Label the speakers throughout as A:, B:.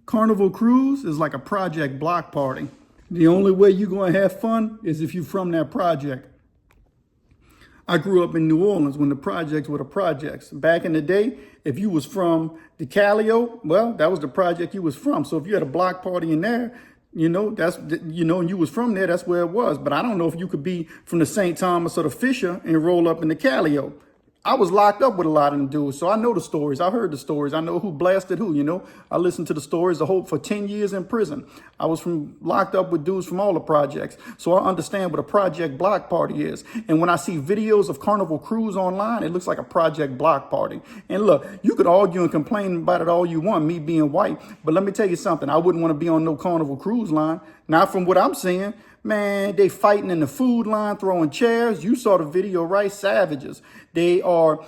A: Carnival Cruise is like a project block party. The only way you're going to have fun is if you're from that project. I grew up in New Orleans when the projects were the projects. Back in the day, if you was from the Calio, well, that was the project you was from. So if you had a block party in there, and you was from there, that's where it was. But I don't know if you could be from the St. Thomas or the Fisher and roll up in the Calio. I was locked up with a lot of them dudes, so I know the stories. I heard the stories. I know who blasted who, I listened to the stories for 10 years in prison. I was locked up with dudes from all the projects, so I understand what a project block party is. And when I see videos of Carnival Cruise online, it looks like a project block party. And look, you could argue and complain about it all you want, me being white, but let me tell you something. I wouldn't want to be on no Carnival Cruise line, not from what I'm seeing. Man, they fighting in the food line, throwing chairs. You saw the video, right? Savages. They are,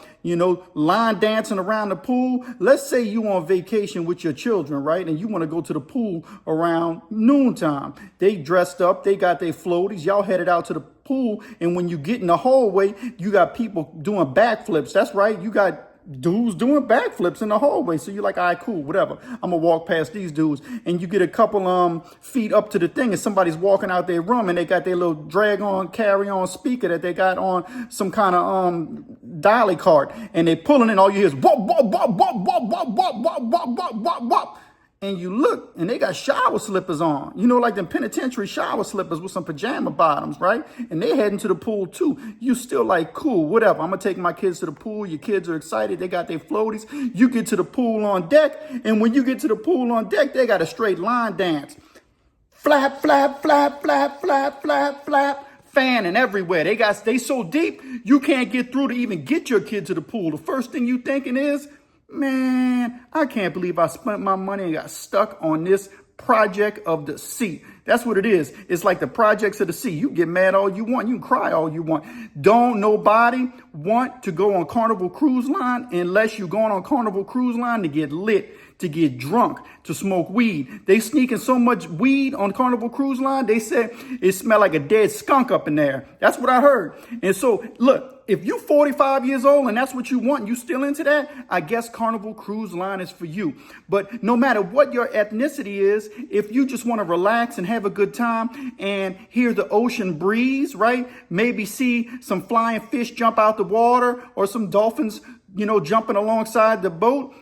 A: line dancing around the pool. Let's say you on vacation with your children, right? And you want to go to the pool around noontime. They dressed up. They got their floaties. Y'all headed out to the pool. And when you get in the hallway, you got people doing backflips. That's right. You got dudes doing backflips in the hallway. So you're like, all right, cool, whatever. I'm gonna walk past these dudes. And you get a couple feet up to the thing and somebody's walking out their room and they got their little drag on, carry on speaker that they got on some kind of dolly cart. And they pulling in, all you hear is whoop, whoop, whoop, whoop, whoop, whoop, whoop, whoop, whoop, whoop, whoop, whoop. And you look, and they got shower slippers on. Like them penitentiary shower slippers with some pajama bottoms, right? And they heading to the pool too. You still like, cool, whatever. I'm gonna take my kids to the pool. Your kids are excited. They got their floaties. You get to the pool on deck, and when you get to the pool on deck, they got a straight line dance. Flap, flap, flap, flap, flap, flap, flap. Fanning everywhere. They so deep, you can't get through to even get your kid to the pool. The first thing you thinking is, man, I can't believe I spent my money and got stuck on this project of the sea. That's what it is. It's like the projects of the sea. You get mad all you want. You can cry all you want. Don't nobody want to go on Carnival Cruise Line unless you're going on Carnival Cruise Line to get lit, to get drunk, to smoke weed. They sneaking so much weed on Carnival Cruise Line, they said it smelled like a dead skunk up in there. That's what I heard. And so, look, if you're 45 years old and that's what you want, you still into that, I guess Carnival Cruise Line is for you. But no matter what your ethnicity is, if you just want to relax and have a good time and hear the ocean breeze, right? Maybe see some flying fish jump out the water or some dolphins, jumping alongside the boat,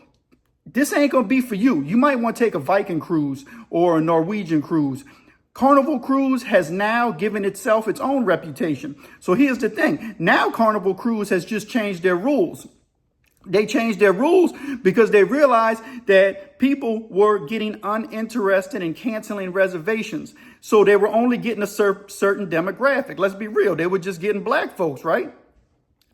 A: this ain't going to be for you. You might want to take a Viking cruise or a Norwegian cruise. Carnival Cruise has now given itself its own reputation. So here's the thing. Now Carnival Cruise has just changed their rules. They changed their rules because they realized that people were getting uninterested in canceling reservations. So they were only getting a certain demographic. Let's be real. They were just getting black folks, right?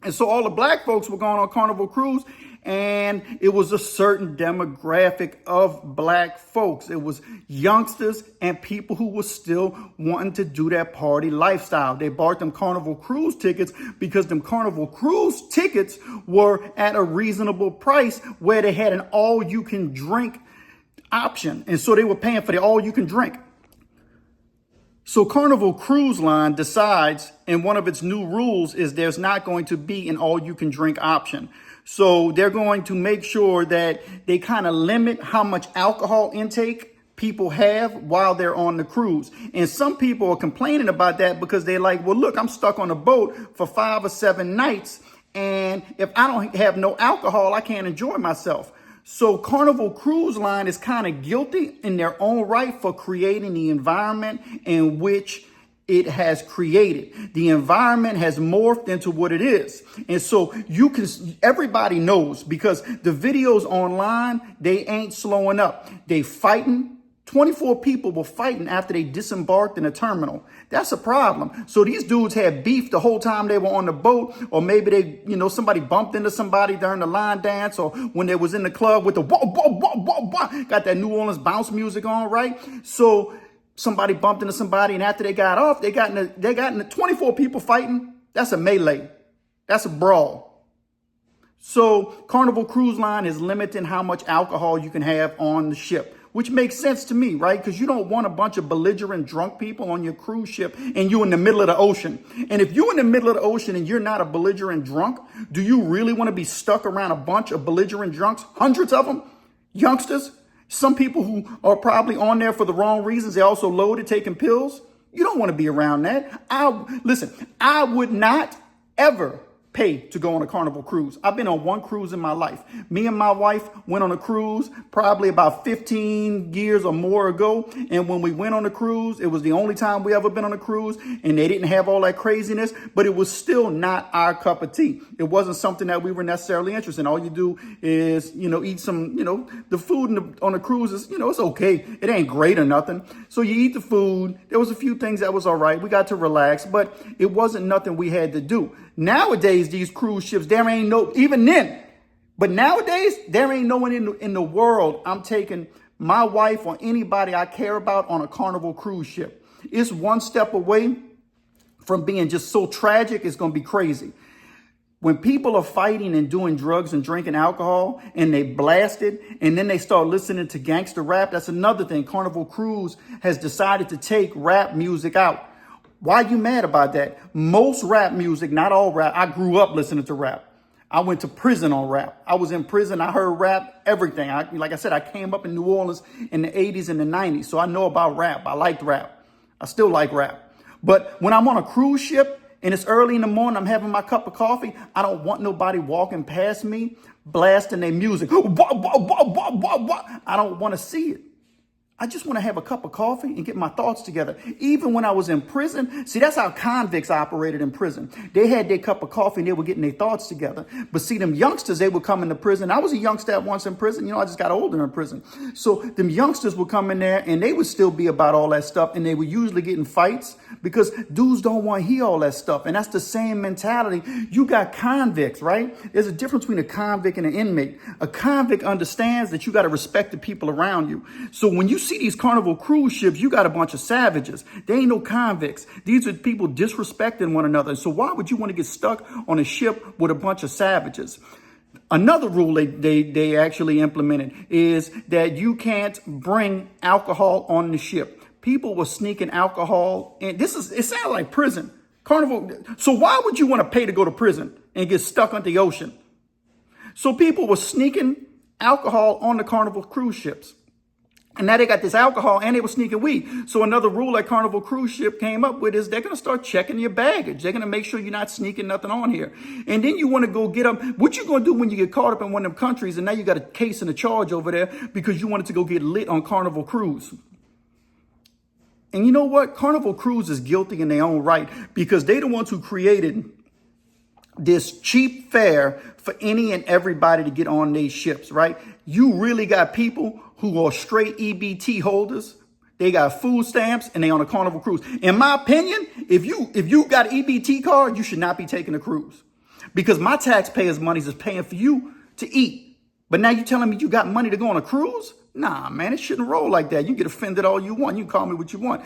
A: And so all the black folks were going on Carnival Cruise, and it was a certain demographic of black folks. It was youngsters and people who were still wanting to do that party lifestyle. They bought them Carnival Cruise tickets because them Carnival Cruise tickets were at a reasonable price where they had an all-you-can-drink option. And so they were paying for the all-you-can-drink. So Carnival Cruise Line decides, and one of its new rules is there's not going to be an all-you-can-drink option. So they're going to make sure that they kind of limit how much alcohol intake people have while they're on the cruise. And some people are complaining about that because they're like, well, look, I'm stuck on a boat for 5 or 7 nights. And if I don't have no alcohol, I can't enjoy myself. So Carnival Cruise Line is kind of guilty in their own right for creating the environment in which it has created. The environment has morphed into what it is. And so everybody knows because the videos online, they ain't slowing up. They fighting. 24 people were fighting after they disembarked in a terminal. That's a problem. So these dudes had beef the whole time they were on the boat, or maybe they, somebody bumped into somebody during the line dance, or when they was in the club with the whoa, whoa, whoa, whoa, whoa, got that New Orleans bounce music on, right? So somebody bumped into somebody, and after they got off, they got in the 24 people fighting. That's a melee. That's a brawl. So Carnival Cruise Line is limiting how much alcohol you can have on the ship, which makes sense to me, right? Because you don't want a bunch of belligerent drunk people on your cruise ship and you're in the middle of the ocean. And if you're in the middle of the ocean and you're not a belligerent drunk, do you really want to be stuck around a bunch of belligerent drunks, hundreds of them, youngsters? Some people who are probably on there for the wrong reasons, they also loaded taking pills. You don't want to be around that. Listen, I would not ever pay to go on a Carnival cruise. I've been on one cruise in my life. Me and my wife went on a cruise probably about 15 years or more ago. And when we went on a cruise, it was the only time we ever been on a cruise, and they didn't have all that craziness, but it was still not our cup of tea. It wasn't something that we were necessarily interested in. All you do is, eat some, the food on the cruise is, it's okay. It ain't great or nothing. So you eat the food. There was a few things that was all right. We got to relax, but it wasn't nothing we had to do. Nowadays, these cruise ships, there ain't no, even then, but nowadays, there ain't no one in the world I'm taking my wife or anybody I care about on a Carnival cruise ship. It's one step away from being just so tragic, it's going to be crazy. When people are fighting and doing drugs and drinking alcohol and they blast it and then they start listening to gangster rap, that's another thing. Carnival Cruise has decided to take rap music out. Why are you mad about that? Most rap music, not all rap. I grew up listening to rap. I went to prison on rap. I was in prison. I heard rap, everything. Like I said, I came up in New Orleans in the 80s and the 90s. So I know about rap. I liked rap. I still like rap. But when I'm on a cruise ship and it's early in the morning, I'm having my cup of coffee, I don't want nobody walking past me blasting their music. I don't want to see it. I just want to have a cup of coffee and get my thoughts together. Even when I was in prison, see, that's how convicts operated in prison. They had their cup of coffee and they were getting their thoughts together. But see, them youngsters, they would come into prison. I was a youngster at once in prison. I just got older in prison. So them youngsters would come in there and they would still be about all that stuff. And they would usually get in fights because dudes don't want to hear all that stuff. And that's the same mentality. You got convicts, right? There's a difference between a convict and an inmate. A convict understands that you got to respect the people around you. So when you see these Carnival cruise ships, you got a bunch of savages. They ain't no convicts. These are people disrespecting one another. So why would you want to get stuck on a ship with a bunch of savages? Another rule they actually implemented is that you can't bring alcohol on the ship. People were sneaking alcohol, and it sounds like prison. Carnival. So why would you want to pay to go to prison and get stuck on the ocean? So people were sneaking alcohol on the Carnival cruise ships. And now they got this alcohol and they were sneaking weed. So another rule that Carnival cruise ship came up with is they're going to start checking your baggage. They're going to make sure you're not sneaking nothing on here. And then you want to go get them. What you going to do when you get caught up in one of them countries and now you got a case and a charge over there because you wanted to go get lit on Carnival Cruise? And you know what? Carnival Cruise is guilty in their own right because they the ones who created this cheap fare for any and everybody to get on these ships, right? You really got people who are straight EBT holders. They got food stamps and they on a Carnival cruise. In my opinion, if you got an EBT card, you should not be taking a cruise because my taxpayers' money is paying for you to eat. But now you telling me you got money to go on a cruise? Nah, man, it shouldn't roll like that. You get offended all you want. You can call me what you want.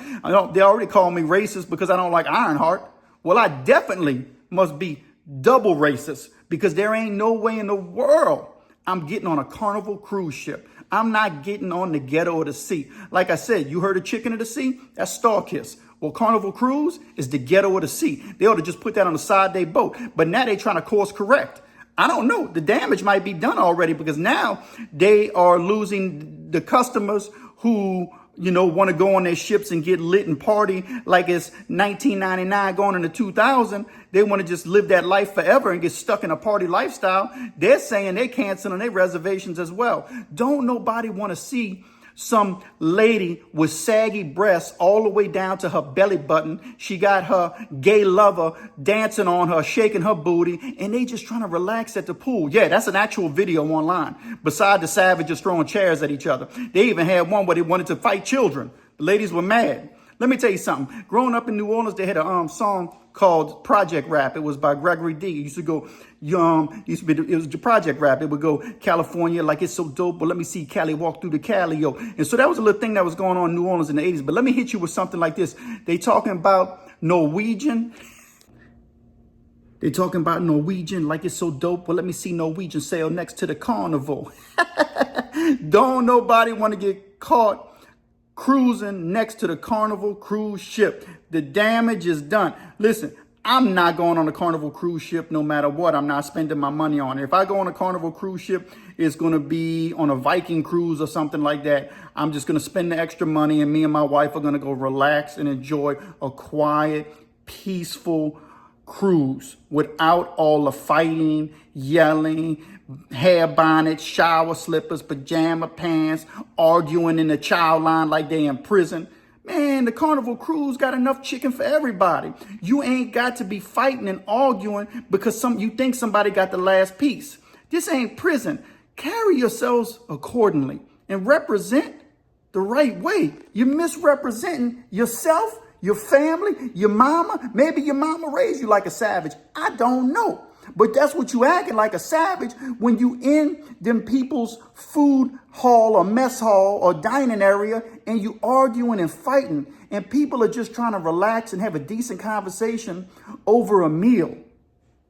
A: They already call me racist because I don't like Ironheart. Well, I definitely must be double racist because there ain't no way in the world I'm getting on a Carnival cruise ship. I'm not getting on the Ghetto of the Sea. Like I said, you heard of Chicken of the Sea? That's Starkiss. Well, Carnival Cruise is the Ghetto of the Sea. They ought to just put that on the side of their boat. But now they're trying to course correct. I don't know. The damage might be done already because now they are losing the customers who, want to go on their ships and get lit and party like it's 1999 going into 2000. They want to just live that life forever and get stuck in a party lifestyle. They're saying they're canceling their reservations as well. Don't nobody want to see some lady with saggy breasts all the way down to her belly button. She got her gay lover dancing on her, shaking her booty, and they just trying to relax at the pool. Yeah, that's an actual video online. Beside the savages throwing chairs at each other. They even had one where they wanted to fight children. The ladies were mad. Let me tell you something. Growing up in New Orleans, they had a song called Project Rap. It was by Gregory D. It used to go, it was the Project Rap. It would go, California, like it's so dope, but let me see Cali walk through the Cali, yo. And so that was a little thing that was going on in New Orleans in the 80s. But let me hit you with something like this. They talking about Norwegian. They talking about Norwegian like it's so dope, but let me see Norwegian sail next to the Carnival. Don't nobody want to get caught cruising next to the Carnival cruise ship. The damage is done. Listen, I'm not going on a Carnival cruise ship no matter what. I'm not spending my money on it. If I go on a Carnival cruise ship, it's going to be on a Viking cruise or something like that. I'm just going to spend the extra money, and me and my wife are going to go relax and enjoy a quiet, peaceful cruise without all the fighting, yelling, hair bonnets, shower slippers, pajama pants, arguing in the child line like they in prison. Man, the Carnival Cruise got enough chicken for everybody. You ain't got to be fighting and arguing because you think somebody got the last piece. This ain't prison. Carry yourselves accordingly and represent the right way. You're misrepresenting yourself, your family, your mama. Maybe your mama raised you like a savage. I don't know. But that's what you acting like, a savage, when you in them people's food hall or mess hall or dining area and you arguing and fighting, and people are just trying to relax and have a decent conversation over a meal.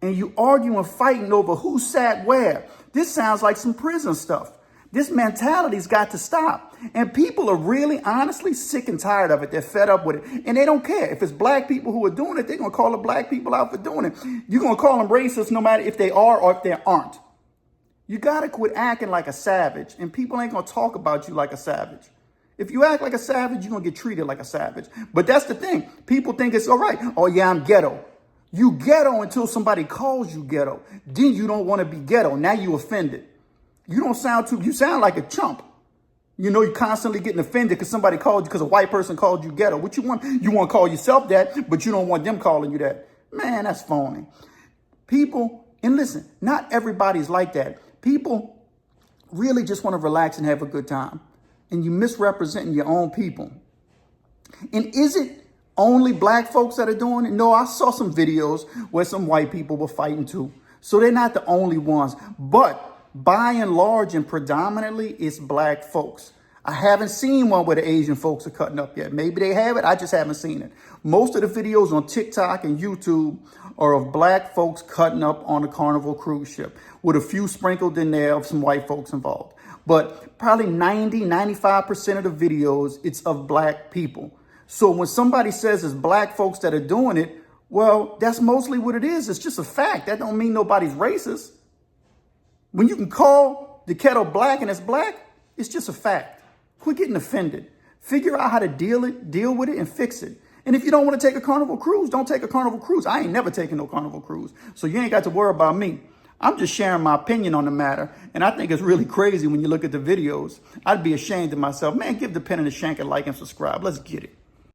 A: And you arguing and fighting over who sat where. This sounds like some prison stuff. This mentality's got to stop. And people are really, honestly sick and tired of it. They're fed up with it. And they don't care. If it's black people who are doing it, they're going to call the black people out for doing it. You're going to call them racist no matter if they are or if they aren't. You got to quit acting like a savage. And people ain't going to talk about you like a savage. If you act like a savage, you're going to get treated like a savage. But that's the thing. People think it's all right. Oh, yeah, I'm ghetto. You ghetto until somebody calls you ghetto. Then you don't want to be ghetto. Now you offended. You sound like a chump. You know, you're constantly getting offended because somebody called you, because a white person called you ghetto. What you want? You want to call yourself that, but you don't want them calling you that. Man, that's phony. People, and listen, not everybody's like that. People really just want to relax and have a good time. And you misrepresenting your own people. And is it only black folks that are doing it? No, I saw some videos where some white people were fighting too. So they're not the only ones. But by and large and predominantly, it's black folks. I haven't seen one where the Asian folks are cutting up yet. Maybe they have it. I just haven't seen it. Most of the videos on TikTok and YouTube are of black folks cutting up on a Carnival cruise ship, with a few sprinkled in there of some white folks involved. But probably 95% of the videos, it's of black people. So when somebody says it's black folks that are doing it, well, that's mostly what it is. It's just a fact. That don't mean nobody's racist. When you can call the kettle black and it's black, it's just a fact. Quit getting offended. Figure out how to deal with it and fix it. And if you don't want to take a Carnival cruise, don't take a Carnival cruise. I ain't never taken no Carnival cruise. So you ain't got to worry about me. I'm just sharing my opinion on the matter. And I think it's really crazy when you look at the videos. I'd be ashamed of myself. Man, give the pen and the shank a like and subscribe. Let's get it.